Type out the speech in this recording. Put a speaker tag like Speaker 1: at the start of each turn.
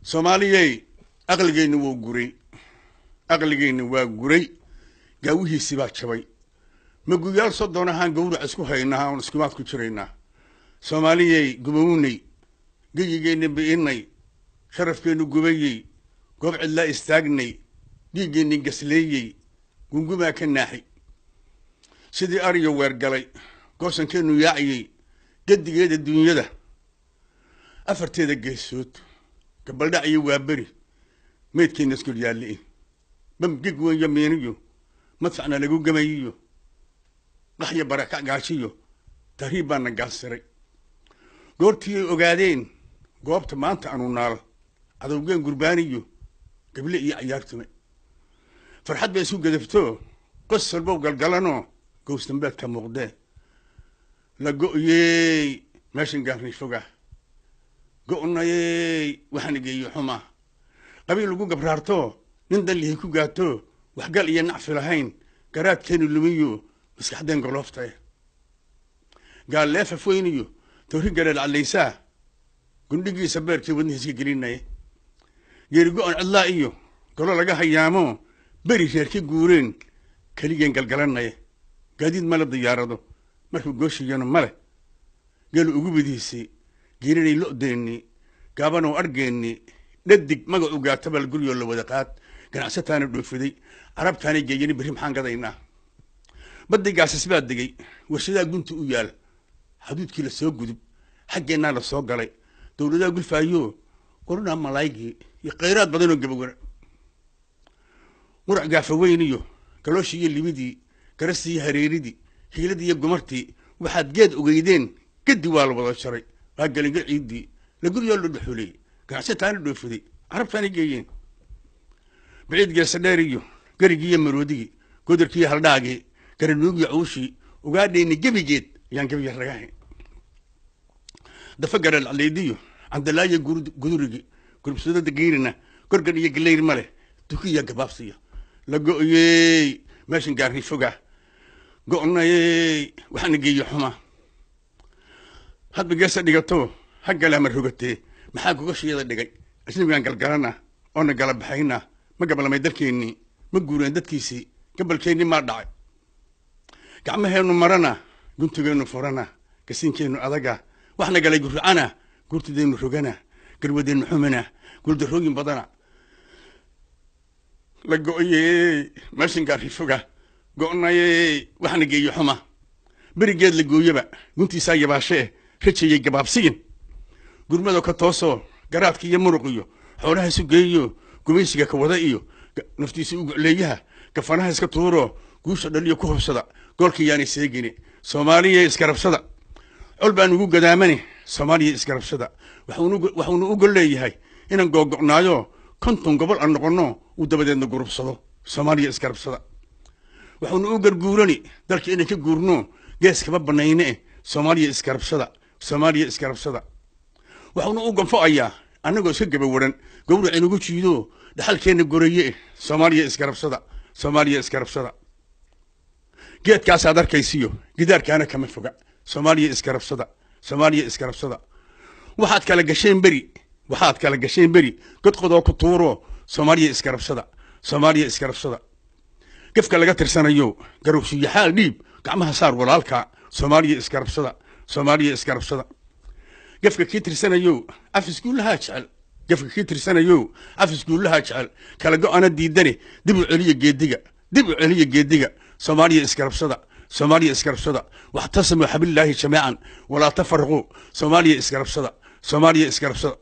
Speaker 1: Soomaaliyay aqligeenu wuu guray aqligeenu waa guray gaawihiisi baa jabay ma guyaal soo doonahan gowrac isku haynaa oo isku maad ku jireynaa Soomaaliyay gubownay geyigeena biinay sharafkeenu gubayay goob cidla istaagnay dhiigeena gasleeyay gunguma ka naaxi sidii ariyo weer galay goosankeenu yaaciyay gadigeeda dunyada afarteeda geesood gabaldhac iyo waa bari meedkeena isku yaali bam gig weyn yamiiniyo madfacna lagu gamayiyo qaxya baraka gaashiyo tariibana gaasiray goortii ogaadeen goobta maanta aanu naal adawgeen gurbaaniyo gabli iyo ciyaartume farxad bay isu gadafto qosol bow galgalano goostambaad ka muuqdee la go'yey meeshan gaarnay foga go'nayey waxa nageeyay xumaa qabiil lagu gabraarto nin dallihi ku gaato wax gal iyo nacfi lahayn garaadkeenu lumiyo maskaxdeen goloftay gaal leefa foyniyo tawri gareed calaysaa gundhigiisa beerkii wadnihiisa gelinay geeri go'on cidlaa iyo golo laga hayaamo beri reerkii guureen kaligeen galgalanay gaadiid mala diyaarado markuu gooshiyana male gelu ugu bidiisay geerinay lo'deeni gaabano argeeni dhadig magacu gaatabal guriyo la wada qaad ganacsataana dhoofiday arabtaana geeyani bari maxaan gadaynaa badigaas baa digay warshada gunta u yaal xuduudkii la soo gudub xageena la soo galay dawladda gulfaayo qorna malaaygi iyo qeyraad badan oo gabagara murac gaafaweyniyo galooshi iyo libidii garasii hareeridii hiiladii iyo gumartii waxaad geed ogeydeen gadi waa la wada jaray waa galinga ciidii la guriyo la dhuxulay ganacsataana dhoofiday arabtaana geeyeen بعيد جالس داريو قريجي مرودي قدر كي هالداقي كرنوجي عوشي وقاعد ينجبي جيت يعني كبي الرجاء دفقر العليديو عند لا يجود قدرجي كل بسودة دقيرنا كرجني يجلير ماله تكي يا كبابسية لقوا يي ماشي نقارني فوقه قلنا يي وحنا نجيي حما هاد بجالس دقتو حق لا مرهقتي محاكو قش يلا دقي عشان بيان قلقرنا أنا قلب حينا ما قبل ما يدركيني ما يقولون دتكيسي قبل كيني ما دعي كعمه إنه مرنا قلت إنه فرنا كسين كينو أذقة وإحنا قال يقول أنا قلت دين رجنا قالوا دين حمنا قلت الرجل بدنا لقوا ماشي نقاري فوقه قلنا وإحنا جاي حما برجال لقوا يبا قلت سايب عشاء رتشي يجباب سين قل ما لو كتوصل قرات كي يمرقيو حولها سجيو قميصك كوضائيو نفتي سوق ليها كفناها اسكتورو قوش دليو كوب صدا قولك يعني سيجيني Somaaliya Iskaashada Albaan ugu gadaamani Somaaliya Iskaashada waxaanu ugu leeyahay inaan go'go'naayo konton gobol aan noqono u dabadeedna gurubsado Somaaliya Iskaashada waxaanu u garguurani dalka inaan ka guurno geeskaba banaynay Somaaliya Iskaashada waxaanu u ganfaayaa anagoo iska gabawaran gowrac inagu jiido dhaxalkeena goreeye Somaaliya Iskaashada geedkaas aad arkaysiyo gidaarkaana kama foga Somaaliya Iskaashada waxaad kala gasheen bari god qodoo ku tuuro Somaaliya Iskaashada gafka laga tirsanayo garowshiyo xaal dhiib gacmaha saar walaalka Somaaliya Iskaashada gafka kii tirsanayo afisku laha jecel kala go'ana diidane dib u celiyo geediga Somaaliya Iskaashada واعتصموا حبل الله جميعا ولا تفرقوا Somaaliya Iskaashada